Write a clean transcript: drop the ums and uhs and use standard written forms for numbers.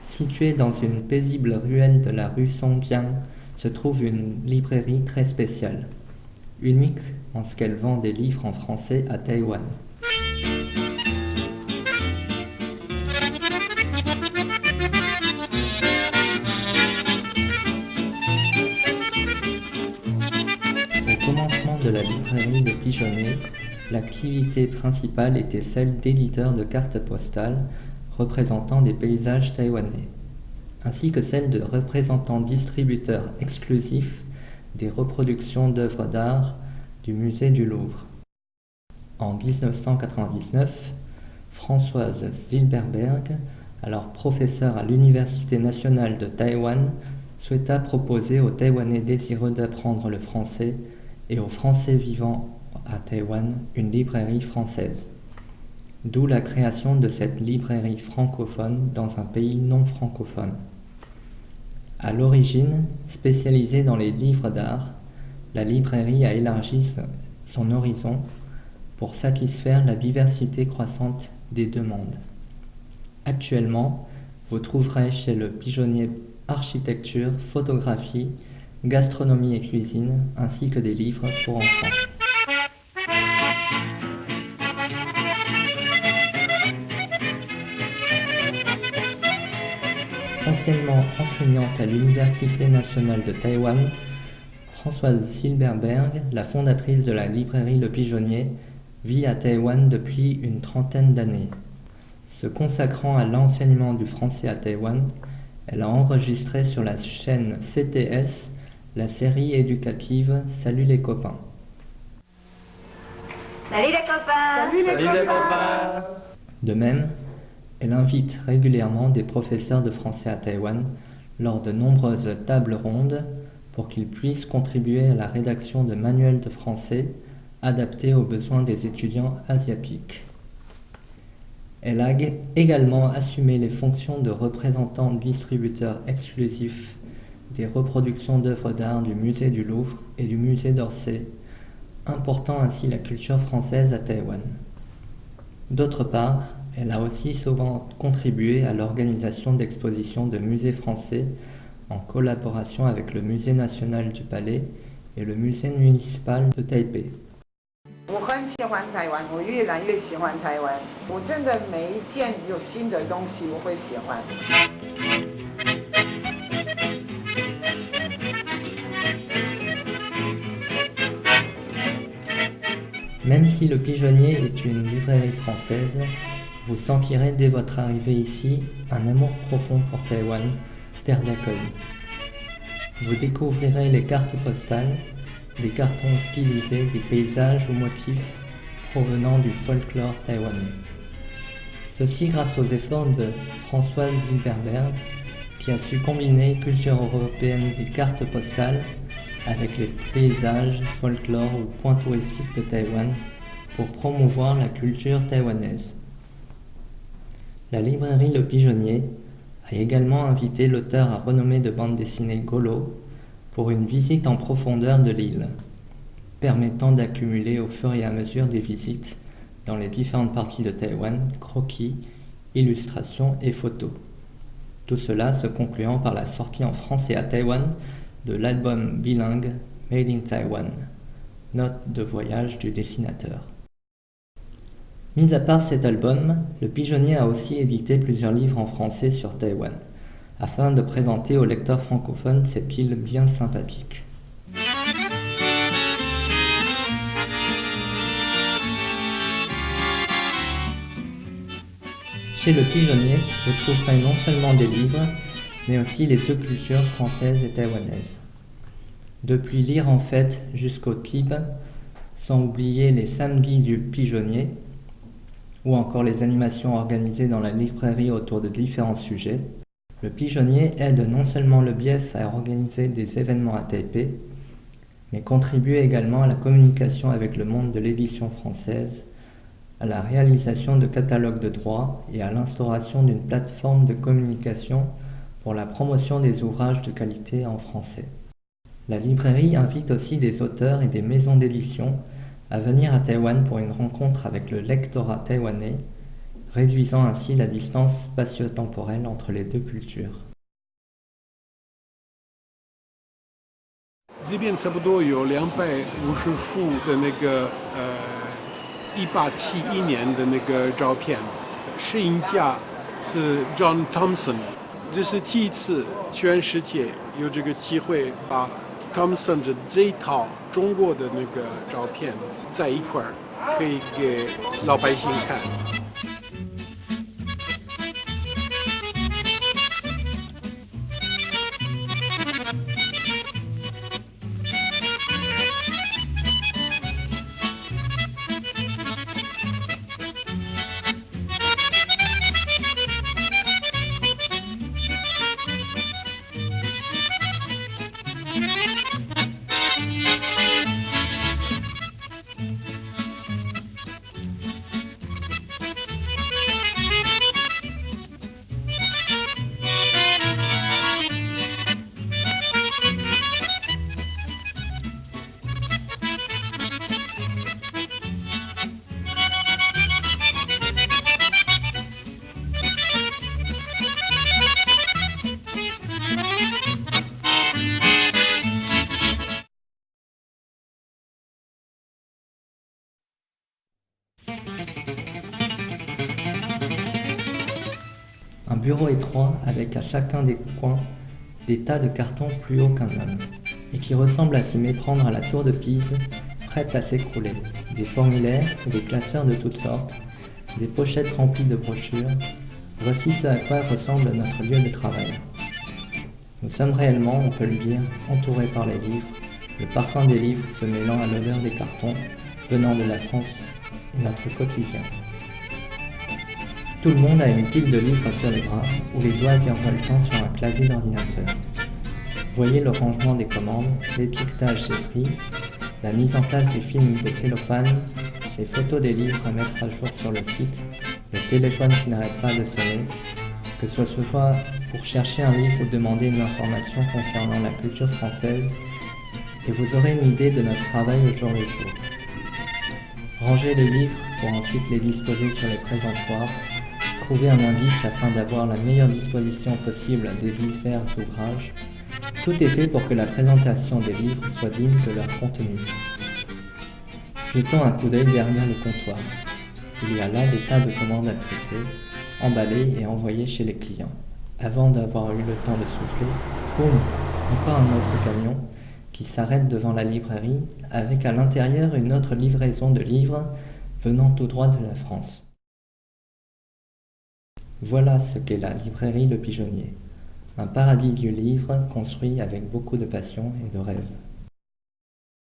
Située dans une paisible ruelle de la rue Songjiang, se trouve une librairie très spéciale, unique en ce qu'elle vend des livres en français à Taïwan. Au commencement de la librairie Le Pigeonnier, l'activité principale était celle d'éditeur de cartes postales représentant des paysages taïwanais, ainsi que celle de représentant-distributeur exclusif des reproductions d'œuvres d'art du musée du Louvre. En 1999, Françoise Zilberberg, alors professeure à l'Université nationale de Taïwan, souhaita proposer aux Taïwanais désireux d'apprendre le français et aux Français vivant à Taïwan une librairie française. D'où la création de cette librairie francophone dans un pays non francophone. À l'origine, spécialisée dans les livres d'art, la librairie a élargi son horizon pour satisfaire la diversité croissante des demandes. Actuellement, vous trouverez chez Le Pigeonnier architecture, photographie, gastronomie et cuisine, ainsi que des livres pour enfants. Anciennement enseignante à l'Université nationale de Taïwan, Françoise Zilberberg, la fondatrice de la librairie Le Pigeonnier, vit à Taïwan depuis une trentaine d'années. Se consacrant à l'enseignement du français à Taïwan, elle a enregistré sur la chaîne CTS la série éducative Salut les copains. Salut les copains! Salut les copains! De même, elle invite régulièrement des professeurs de français à Taïwan lors de nombreuses tables rondes pour qu'ils puissent contribuer à la rédaction de manuels de français adaptés aux besoins des étudiants asiatiques. Elle a également assumé les fonctions de représentant-distributeur exclusif des reproductions d'œuvres d'art du musée du Louvre et du musée d'Orsay, important ainsi la culture française à Taïwan. D'autre part, elle a aussi souvent contribué à l'organisation d'expositions de musées français en collaboration avec le Musée national du Palais et le Musée municipal de Taipei. 我很喜欢台湾，我越来越喜欢台湾。我真的每一件有新的东西，我会喜欢。Même si Le Pigeonnier est une librairie française, vous sentirez dès votre arrivée ici un amour profond pour Taïwan, terre d'accueil. Vous découvrirez les cartes postales, des cartons stylisés, des paysages ou motifs provenant du folklore taïwanais. Ceci grâce aux efforts de Françoise Zilberberg, qui a su combiner culture européenne des cartes postales avec les paysages, folklore ou points touristiques de Taïwan pour promouvoir la culture taïwanaise. La librairie Le Pigeonnier a également invité l'auteur à renommée de bande dessinée Golo pour une visite en profondeur de l'île, permettant d'accumuler au fur et à mesure des visites dans les différentes parties de Taïwan, croquis, illustrations et photos. Tout cela se concluant par la sortie en français à Taïwan de l'album bilingue Made in Taiwan, note de voyage du dessinateur. Mis à part cet album, Le Pigeonnier a aussi édité plusieurs livres en français sur Taïwan, afin de présenter aux lecteurs francophones cette île bien sympathique. Chez Le Pigeonnier, vous trouverez non seulement des livres, mais aussi les deux cultures françaises et taïwanaises. Depuis Lire en fête jusqu'au Tib, sans oublier les samedis du Pigeonnier, ou encore les animations organisées dans la librairie autour de différents sujets, le Pigeonnier aide non seulement le BIEF à organiser des événements à Taipei, mais contribue également à la communication avec le monde de l'édition française, à la réalisation de catalogues de droits et à l'instauration d'une plateforme de communication pour la promotion des ouvrages de qualité en français. La librairie invite aussi des auteurs et des maisons d'édition à venir à Taïwan pour une rencontre avec le lectorat taïwanais, réduisant ainsi la distance spatio-temporelle entre les deux cultures. 这边差不多有250幅的那个1871年的那个照片，摄影家是 John Thompson， 这是第一次全世界有这个机会把 Thompson 的这一套中国的那个照片在一块儿，可以给老百姓看。Un bureau étroit avec à chacun des coins des tas de cartons plus hauts qu'un homme, et qui ressemble à s'y méprendre à la tour de Pise, prête à s'écrouler, des formulaires et des classeurs de toutes sortes, des pochettes remplies de brochures, voici ce à quoi ressemble notre lieu de travail. Nous sommes réellement, on peut le dire, entourés par les livres, le parfum des livres se mêlant à l'odeur des cartons venant de la France et notre quotidien. Tout le monde a une pile de livres sur les bras ou les doigts virevoltant sur un clavier d'ordinateur. Voyez le rangement des commandes, l'étiquetage des prix, la mise en place des films de cellophane, les photos des livres à mettre à jour sur le site, le téléphone qui n'arrête pas de sonner, que ce soit pour chercher un livre ou demander une information concernant la culture française, et vous aurez une idée de notre travail au jour le jour. Rangez les livres pour ensuite les disposer sur les présentoirs, trouver un indice afin d'avoir la meilleure disposition possible des divers ouvrages. Tout est fait pour que la présentation des livres soit digne de leur contenu. Jetons un coup d'œil derrière le comptoir. Il y a là des tas de commandes à traiter, emballées et envoyées chez les clients. Avant d'avoir eu le temps de souffler, boum, encore un autre camion qui s'arrête devant la librairie avec à l'intérieur une autre livraison de livres venant tout droit de la France. Voilà ce qu'est la librairie Le Pigeonnier, un paradis du livre construit avec beaucoup de passion et de rêve.